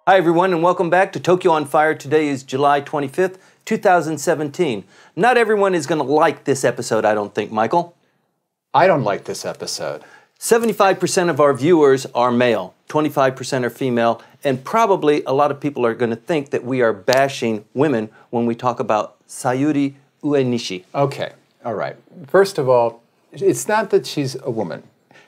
Hi, everyone, and welcome back to Tokyo on Fire. Today is July 25th, 2017. Not everyone is going to like this episode, I don't think, Michael. I don't like this episode. 75% of our viewers are male, 25% are female, and probably a lot of people are going to think that we are bashing women when we talk about Sayuri Uenishi. Okay, all right. First of all, it's not that she's a woman.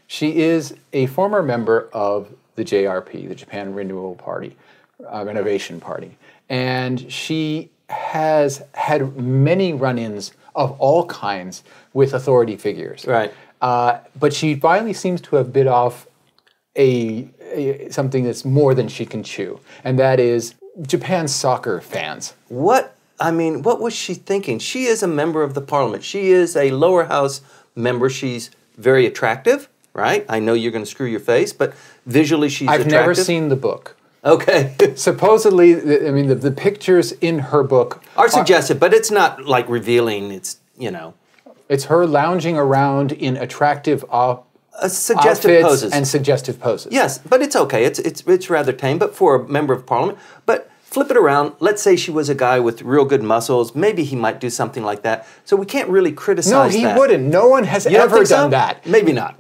She is a former member of the JRP, the Japan Renewal Party, Renovation Party. And she has had many run-ins of all kinds with authority figures. Right. But she finally seems to have bit off something that's more than she can chew, and that is Japan's soccer fans. What was she thinking? She is a member of the parliament. She is a lower house member. She's very attractive, right? I know you're going to screw your face, but visually she's attractive. I've never seen the book. Okay. Supposedly, the pictures in her book are suggestive, but it's not like revealing. It's, it's her lounging around in attractive suggestive poses. And suggestive poses. Yes, but it's okay. It's rather tame, but for a member of parliament. But flip it around. Let's say she was a guy with real good muscles. Maybe he might do something like that. So we can't really criticize that. No, he wouldn't. No one has ever done that. Maybe not.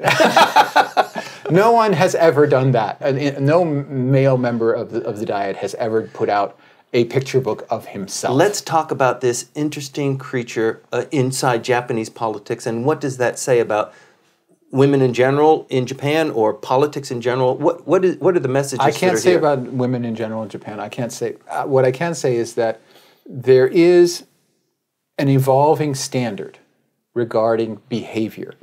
No one has ever done that. No male member of the Diet has ever put out a picture book of himself. Let's talk about this interesting creature inside Japanese politics, and what does that say about women in general in Japan, or politics in general? What are the messages? I can't say about women in general in Japan. I can't say. What I can say is that there is an evolving standard regarding behavior,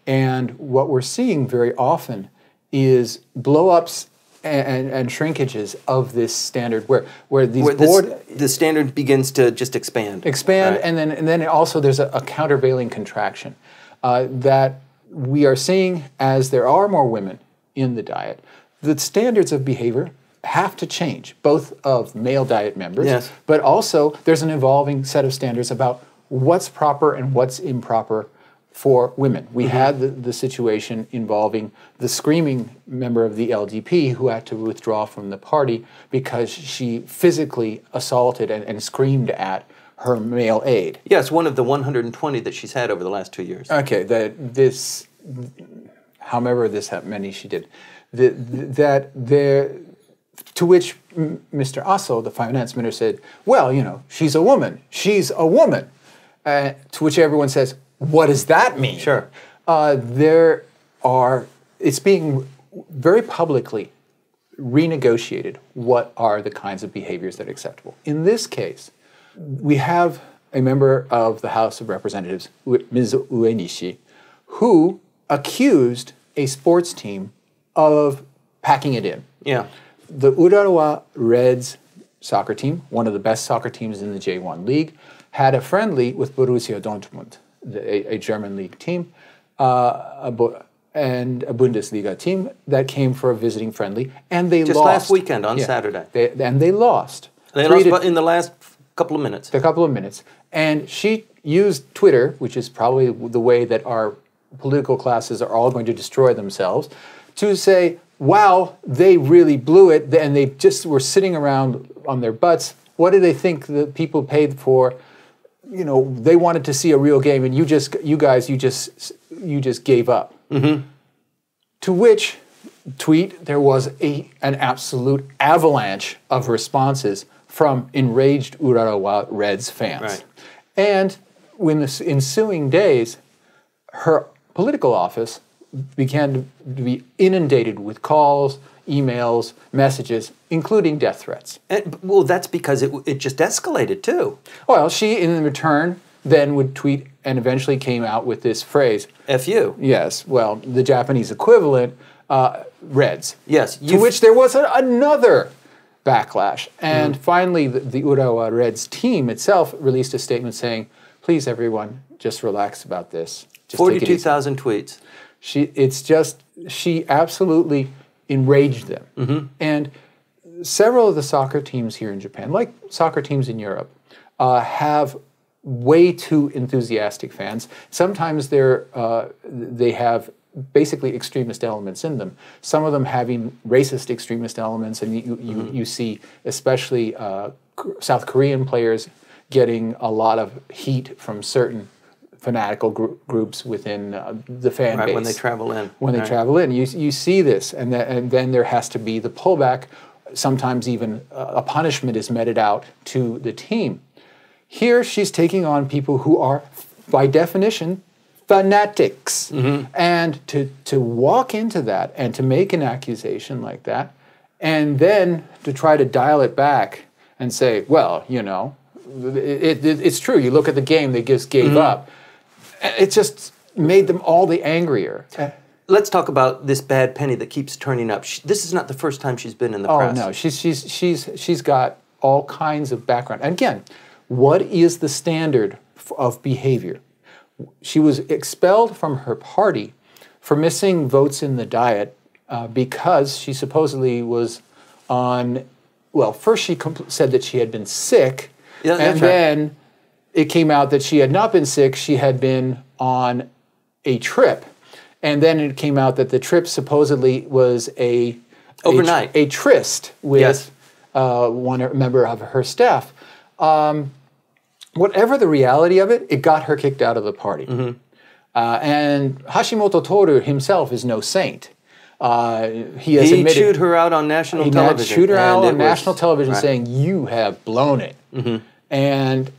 and what we're seeing very often is blow-ups and shrinkages of this standard, where the standard begins to just expand, right. and then also there's a countervailing contraction that we are seeing as there are more women in the Diet. The standards of behavior have to change, both of male Diet members, but also there's an evolving set of standards about what's proper and what's improper for women. We had the situation involving the screaming member of the LDP who had to withdraw from the party because she physically assaulted and screamed at her male aide. Yes, one of the 120 that she's had over the last 2 years. Okay, however many she did, to which Mr. Aso, the finance minister, said, well, she's a woman. She's a woman. To which everyone says, what does that mean? Sure. It's being very publicly renegotiated what are the kinds of behaviors that are acceptable. In this case, we have a member of the House of Representatives, Ms. Uenishi, who accused a sports team of packing it in. Yeah. The Urawa Reds soccer team, one of the best soccer teams in the J1 League, had a friendly with Borussia Dortmund, a German league team, and a Bundesliga team that came for a visiting friendly, and they lost. Just last weekend on Saturday. They lost. They lost in the last couple of minutes. A couple of minutes. And she used Twitter, which is probably the way that our political classes are all going to destroy themselves, to say, wow, they really blew it, and they just were sitting around on their butts. What do they think the people paid for? They wanted to see a real game, and you just gave up. To which tweet there was an absolute avalanche of responses from enraged Urawa Reds fans. Right. And in the ensuing days, her political office began to be inundated with calls, emails, messages, including death threats. Well, that's because it just escalated, too. Well, she, in return, then would tweet and eventually came out with this phrase. F you. Yes, well, the Japanese equivalent, Reds. Yes. To which there was another backlash. And finally, the Urawa Reds team itself released a statement saying, please, everyone, just relax about this. 42,000 tweets. She absolutely enraged them. And several of the soccer teams here in Japan, like soccer teams in Europe, have way too enthusiastic fans. Sometimes they have basically extremist elements in them. Some of them having racist extremist elements, and you see especially South Korean players getting a lot of heat from certain fanatical groups within the fan base. When they travel in. When they travel in. You see this, and then there has to be the pullback. Sometimes even a punishment is meted out to the team. Here she's taking on people who are, by definition, fanatics. And to walk into that and to make an accusation like that, and then to try to dial it back and say, well, you know, it's true. You look at the game, they just gave up. It just made them all the angrier. Let's talk about this bad penny that keeps turning up. This is not the first time she's been in the press. Oh no, she's got all kinds of background. And again, what is the standard of behavior? She was expelled from her party for missing votes in the Diet because she supposedly was on. Well, first she said that she had been sick, and then it came out that she had not been sick. She had been on a trip. And then it came out that the trip supposedly was overnight a tryst with one member of her staff. Whatever the reality of it, it got her kicked out of the party. And Hashimoto Toru himself is no saint. He chewed her out on national television. He chewed her out on national television saying, "You have blown it." And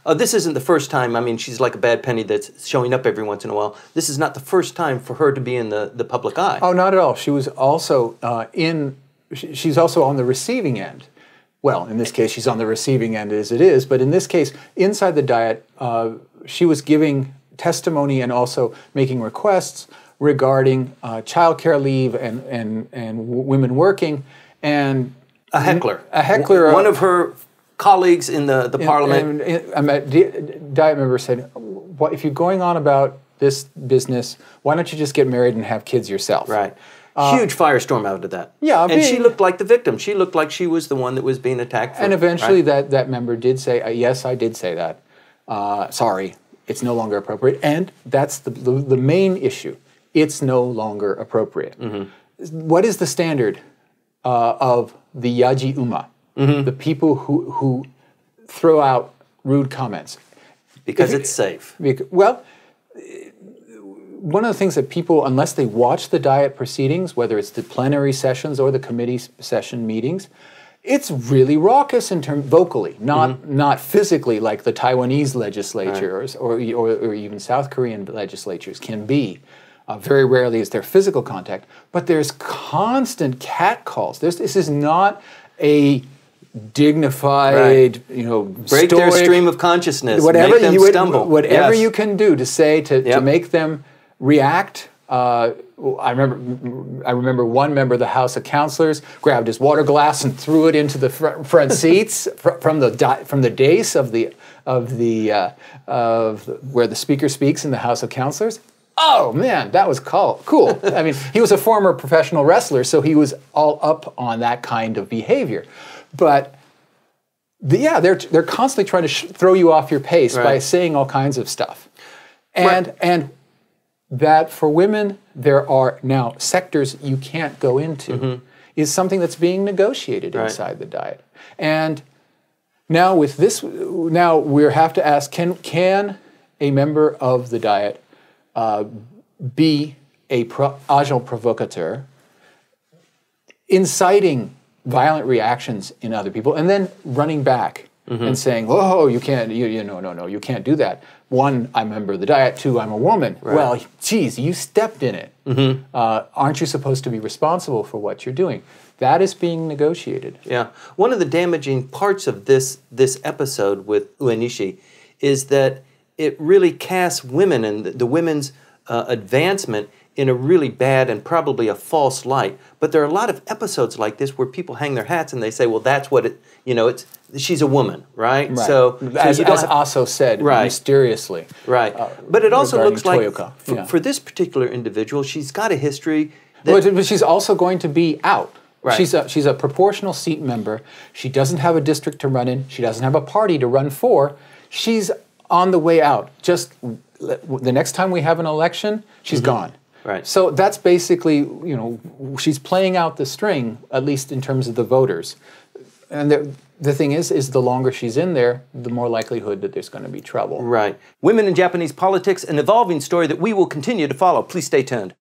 this isn't the first time. I mean, she's like a bad penny that's showing up every once in a while. This is not the first time for her to be in the public eye. Oh, not at all. She was also she's also on the receiving end. Well, in this case, she's on the receiving end as it is. But in this case, inside the Diet, she was giving testimony and also making requests regarding childcare leave and women working. And a heckler. One of her colleagues in the parliament. A Diet member said, "What if you're going on about this business? Why don't you just get married and have kids yourself?" Right. Huge firestorm out of that. Yeah, and she looked like the victim. She looked like she was the one that was being attacked. And eventually, that member did say, "Yes, I did say that. Sorry, it's no longer appropriate." And that's the main issue. It's no longer appropriate. What is the standard of the Yaji Uma? The people who throw out rude comments. Because it's safe. Well, one of the things that people, unless they watch the Diet proceedings, whether it's the plenary sessions or the committee session meetings, it's really raucous in vocally, not physically like the Taiwanese legislatures or even South Korean legislatures can be. Very rarely is there physical contact, but there's constant catcalls. This is not a dignified, break stoic, their stream of consciousness, whatever make them stumble. Whatever you can do to say to make them react. I remember one member of the House of Councilors grabbed his water glass and threw it into the front seats from the dais of where the Speaker speaks in the House of Councilors. Oh man, that was cool. I mean, he was a former professional wrestler, so he was all up on that kind of behavior. But they're constantly trying to throw you off your pace by saying all kinds of stuff, and that for women there are now sectors you can't go into is something that's being negotiated inside the Diet. And now with this, we have to ask: can a member of the Diet be a agent provocateur, inciting violent reactions in other people, and then running back and saying, "Oh, you can't, no, you can't do that. One, I'm a member of the Diet. Two, I'm a woman." Right. Well, geez, you stepped in it. Aren't you supposed to be responsible for what you're doing? That is being negotiated. Yeah. One of the damaging parts of this episode with Uenishi is that it really casts women and the women's advancement in a really bad and probably a false light. But there are a lot of episodes like this where people hang their hats and they say, well, that's what she's a woman, right? So as Aso said, mysteriously. Right. But it also looks like for this particular individual, she's got a history. But she's also going to be out. Right. She's a proportional seat member. She doesn't have a district to run in. She doesn't have a party to run for. She's on the way out. Just the next time we have an election, she's gone. Right. So that's basically, you know, she's playing out the string, at least in terms of the voters. And the thing is the longer she's in there, the more likelihood that there's going to be trouble. Right. Women in Japanese politics, an evolving story that we will continue to follow. Please stay tuned.